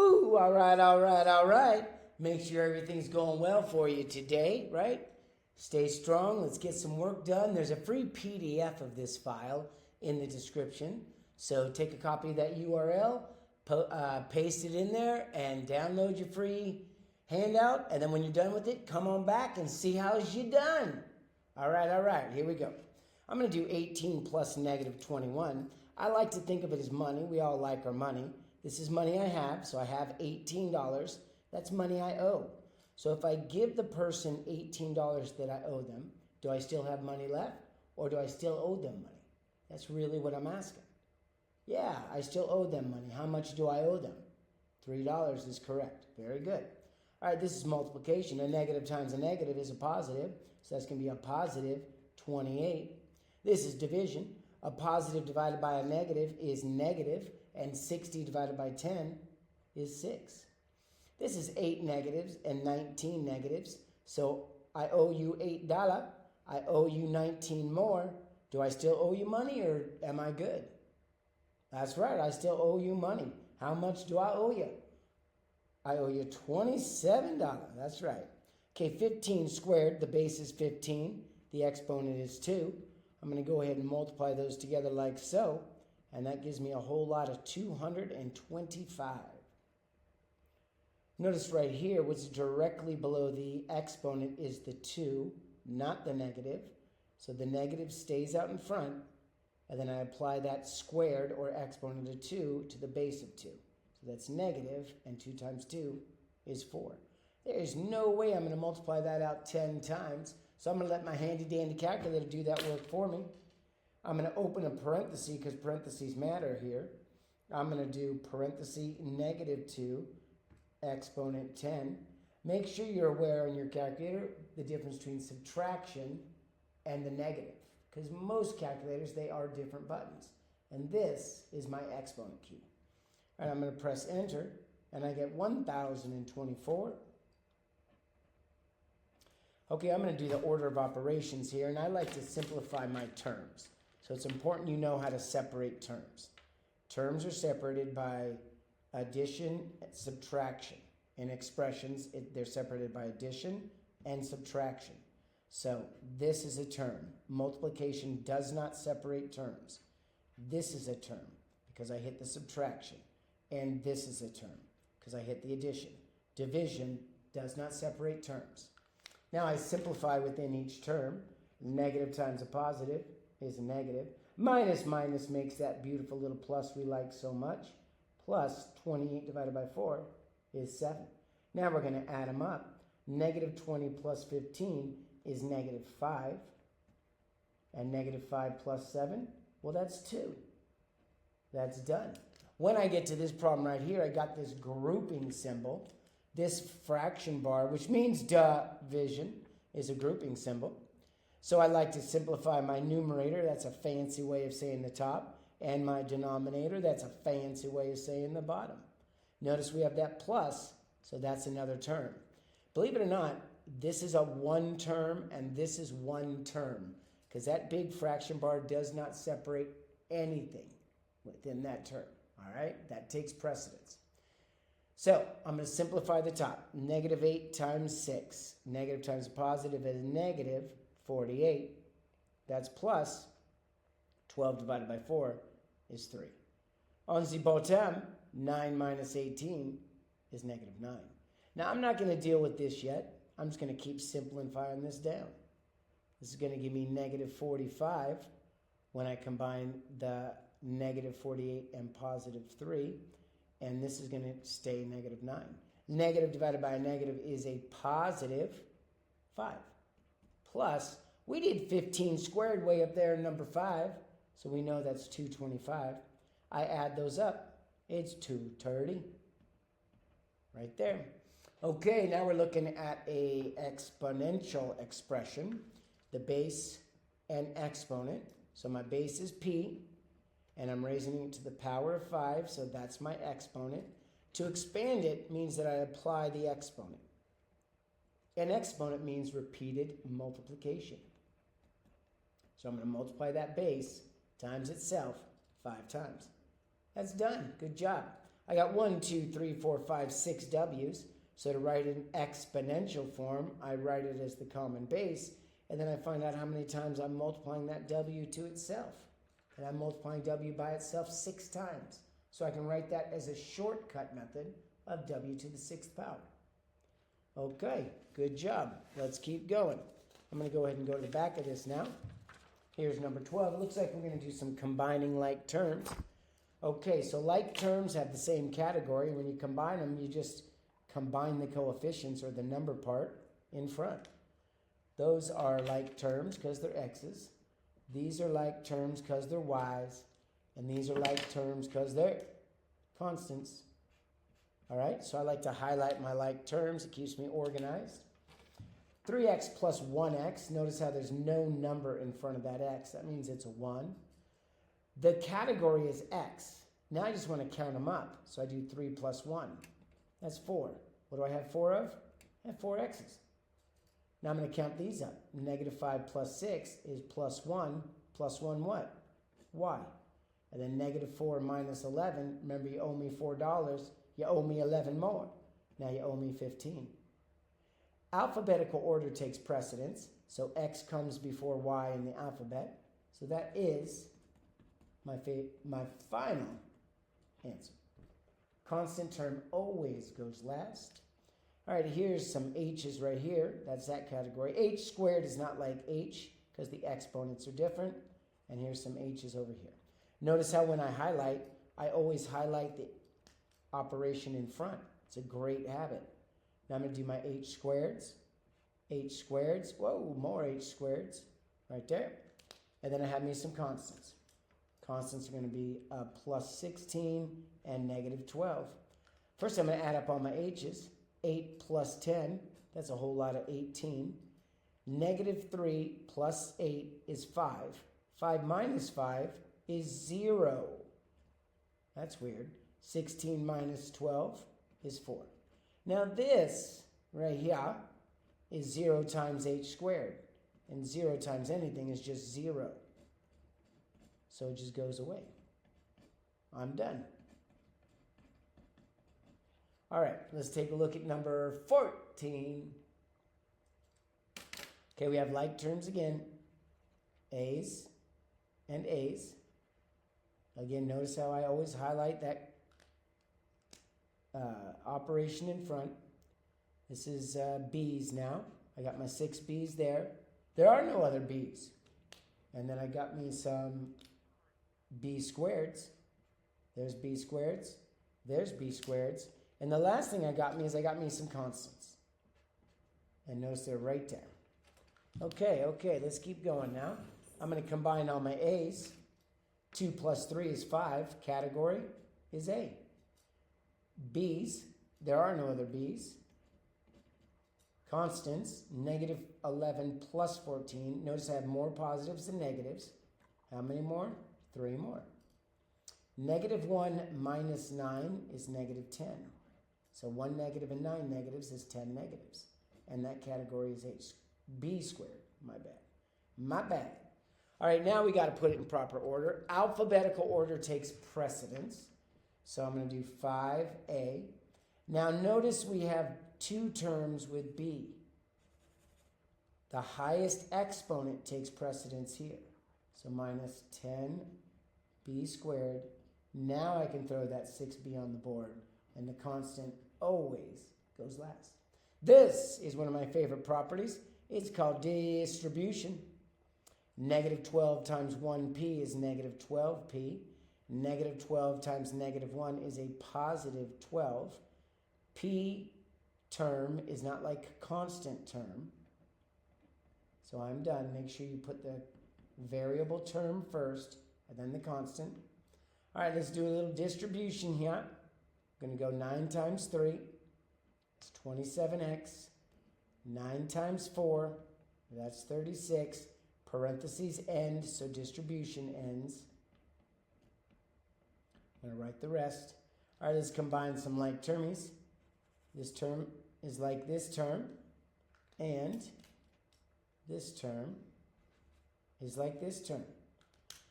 Woo! All right, all right, all right. Make sure everything's going well for you today, right? Stay strong. Let's get some work done. There's a free PDF of this file in the description. So take a copy of that URL, paste it in there, and download your free handout. And then when you're done with it, come on back and see how you done. All right, here we go. I'm going to do 18 plus negative 21. I like to think of it as money. We all like our money. This is money I have, so I have $18. That's money I owe. So if I give the person $18 that I owe them, do I still have money left, or do I still owe them money? That's really what I'm asking. Yeah, I still owe them money. How much do I owe them? $3 is correct. Very good. All right, this is multiplication. A negative times a negative is a positive, so that's going to be a positive 28. This is division. A positive divided by a negative is negative, and 60 divided by 10 is 6. This is 8 negatives and 19 negatives, so I owe you $8. I owe you 19 more. Do I still owe you money, or am I good? That's right, I still owe you money. How much do I owe you? I owe you $27. That's right. Okay, 15 squared, the base is 15. The exponent is 2. I'm going to go ahead and multiply those together like so, and that gives me a whole lot of 225. Notice right here, what's directly below the exponent is the 2, not the negative. So the negative stays out in front, and then I apply that squared or exponent of 2 to the base of 2. So that's negative, and 2 times 2 is 4. There is no way I'm going to multiply that out 10 times. So I'm going to let my handy-dandy calculator do that work for me. I'm going to open a parenthesis because parentheses matter here. I'm going to do parenthesis negative 2 exponent 10. Make sure you're aware on your calculator the difference between subtraction and the negative, because most calculators, they are different buttons. And this is my exponent key. All right, I'm going to press enter, and I get 1,024. Okay, I'm going to do the order of operations here, and I like to simplify my terms. So it's important you know how to separate terms. Terms are separated by addition and subtraction. In expressions, they're separated by addition and subtraction. So this is a term. Multiplication does not separate terms. This is a term because I hit the subtraction. And this is a term because I hit the addition. Division does not separate terms. Now I simplify within each term. Negative times a positive is a negative. Minus minus makes that beautiful little plus we like so much. Plus 28 divided by 4 is 7. Now we're going to add them up. Negative 20 plus 15 is negative 5. And negative 5 plus 7, well, that's 2. That's done. When I get to this problem right here, I got this grouping symbol. This fraction bar, which means division, is a grouping symbol. So I like to simplify my numerator. That's a fancy way of saying the top. And my denominator, that's a fancy way of saying the bottom. Notice we have that plus, so that's another term. Believe it or not, this is a one term and this is one term, because that big fraction bar does not separate anything within that term. All right, that takes precedence. So I'm going to simplify the top. Negative 8 times 6. Negative times a positive is negative 48. That's plus 12 divided by 4 is 3. On the bottom, 9 minus 18 is negative 9. Now I'm not going to deal with this yet. I'm just going to keep simplifying this down. This is going to give me negative 45 when I combine the negative 48 and positive 3. And this is going to stay negative 9. Negative divided by a negative is a positive 5. Plus, we did 15 squared way up there in number 5. So we know that's 225. I add those up. It's 230. Right there. Okay, now we're looking at a exponential expression. The base and exponent. So my base is p. And I'm raising it to the power of 5, so that's my exponent. To expand it means that I apply the exponent. An exponent means repeated multiplication. So I'm going to multiply that base times itself 5 times. That's done. Good job. I got 1, 2, 3, 4, 5, 6 w's. So to write in exponential form, I write it as the common base, and then I find out how many times I'm multiplying that w to itself. And I'm multiplying w by itself 6 times. So I can write that as a shortcut method of w to the 6th power. Okay, good job. Let's keep going. I'm going to go ahead and go to the back of this now. Here's number 12. It looks like we're going to do some combining like terms. Okay, so like terms have the same category. When you combine them, you just combine the coefficients or the number part in front. Those are like terms because they're x's. These are like terms because they're y's. And these are like terms because they're constants. All right, so I like to highlight my like terms. It keeps me organized. 3x plus 1x. Notice how there's no number in front of that x. That means it's a 1. The category is x. Now I just want to count them up. So I do 3 plus 1. That's 4. What do I have 4 of? I have 4 x's. Now I'm going to count these up. Negative 5 plus 6 is plus 1. Plus 1 what? Y. And then negative 4 minus 11. Remember, you owe me $4. You owe me 11 more. Now you owe me 15. Alphabetical order takes precedence. So x comes before y in the alphabet. So that is my final answer. Constant term always goes last. All right, here's some h's right here. That's that category. H squared is not like h because the exponents are different. And here's some h's over here. Notice how when I highlight, I always highlight the operation in front. It's a great habit. Now I'm going to do my h squareds. H squareds. Whoa, more h squareds right there. And then I have me some constants. Constants are going to be plus 16 and negative 12. First, I'm going to add up all my h's. 8 plus 10, that's a whole lot of 18. Negative 3 plus 8 is 5. 5 minus 5 is 0. That's weird. 16 minus 12 is 4. Now this right here is 0 times h squared. And 0 times anything is just 0. So it just goes away. I'm done. All right, let's take a look at number 14. Okay, we have like terms again. A's and A's. Again, notice how I always highlight that operation in front. This is B's now. I got my 6 B's there. There are no other B's. And then I got me some B squareds. There's B squareds. There's B squareds. And the last thing I got me is I got me some constants. And notice they're right there. Okay, let's keep going now. I'm going to combine all my A's. 2 plus 3 is 5. Category is A. B's, there are no other B's. Constants, negative 11 plus 14. Notice I have more positives than negatives. How many more? 3 more. Negative 1 minus 9 is negative 10. So 1 negative and 9 negatives is 10 negatives. And that category is B squared. My bad. All right, now we got to put it in proper order. Alphabetical order takes precedence. So I'm going to do 5A. Now notice we have 2 terms with B. The highest exponent takes precedence here. So minus 10B squared. Now I can throw that 6B on the board. And the constant always goes last. This is one of my favorite properties. It's called distribution. Negative 12 times 1p is negative 12p. Negative 12 times negative 1 is a positive 12. P term is not like constant term. So I'm done. Make sure you put the variable term first and then the constant. All right, let's do a little distribution here. I'm going to go 9 times 3. It's 27x. 9 times 4. That's 36. Parentheses end, so distribution ends. I'm going to write the rest. All right, let's combine some like termies. This term is like this term. And this term is like this term.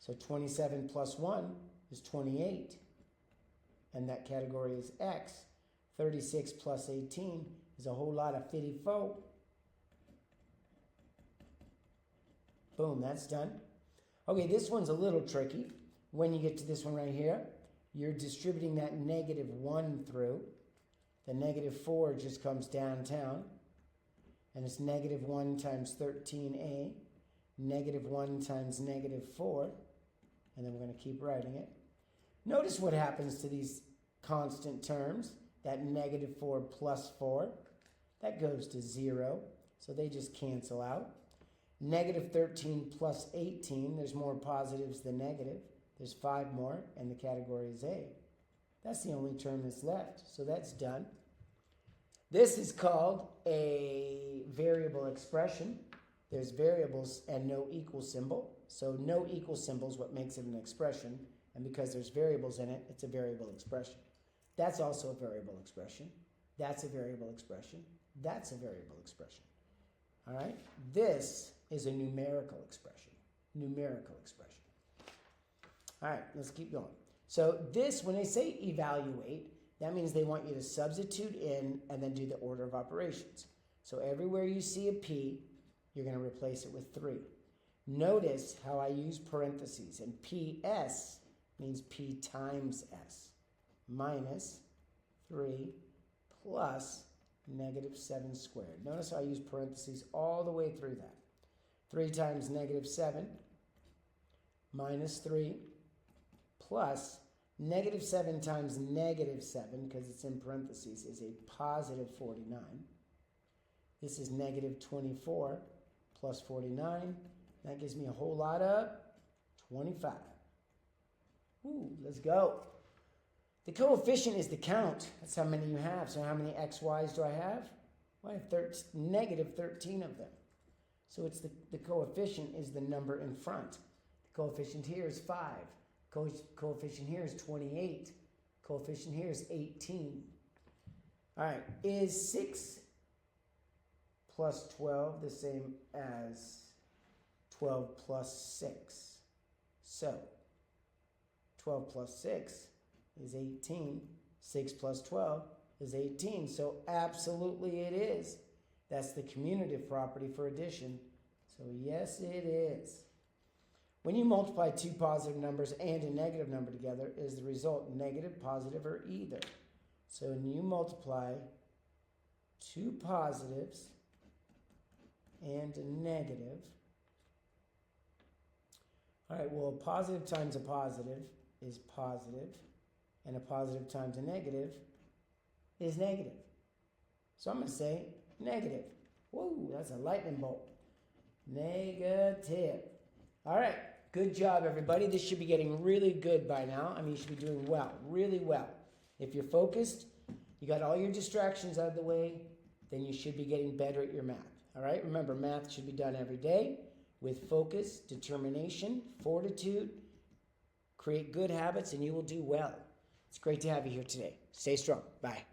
So 27 plus 1 is 28. and that category is X. 36 plus 18 is a whole lot of 54. Boom, that's done. Okay, this one's a little tricky. When you get to this one right here, you're distributing that -1 through. The -4 just comes downtown, and it's -1 times 13a, -1 times -4, and then we're going to keep writing it. Notice what happens to these constant terms. That -4 plus 4, that goes to 0, so they just cancel out. -13 plus 18, there's more positives than negative. There's 5 more, and the category is A. That's the only term that's left, so that's done. This is called a variable expression. There's variables and no equal symbol. So no equal symbol is what makes it an expression, and because there's variables in it, it's a variable expression. That's also a variable expression. That's a variable expression. That's a variable expression. All right? This is a numerical expression. Numerical expression. All right, let's keep going. So this, when they say evaluate, that means they want you to substitute in and then do the order of operations. So everywhere you see a P, you're going to replace it with 3. Notice how I use parentheses, and PS means P times S, minus 3 plus -7 squared. Notice how I use parentheses all the way through that. 3 times -7 minus 3 plus -7 times -7, because it's in parentheses, is a positive 49. This is -24 plus 49. That gives me a whole lot of 25. Ooh, let's go. The coefficient is the count. That's how many you have. So how many xy's do I have? Well, I have -13 of them. So it's the coefficient is the number in front. The coefficient here is 5. Coefficient here is 28. Coefficient here is 18. All right, is 6 plus 12 the same as 12 plus 6? So 12 plus 6 is 18. 6 plus 12 is 18. So absolutely it is. That's the commutative property for addition. So yes, it is. When you multiply 2 positive numbers and a negative number together, is the result negative, positive, or either? So when you multiply 2 positives and a negative, all right, well, a positive times a positive is positive, and a positive times a negative is negative. So I'm going to say negative. Whoa, that's a lightning bolt. Negative. All right, good job, everybody. This should be getting really good by now. I mean, you should be doing well, really well. If you're focused, you got all your distractions out of the way, then you should be getting better at your math. All right, remember, math should be done every day with focus, determination, fortitude. Create good habits, and you will do well. It's great to have you here today. Stay strong. Bye.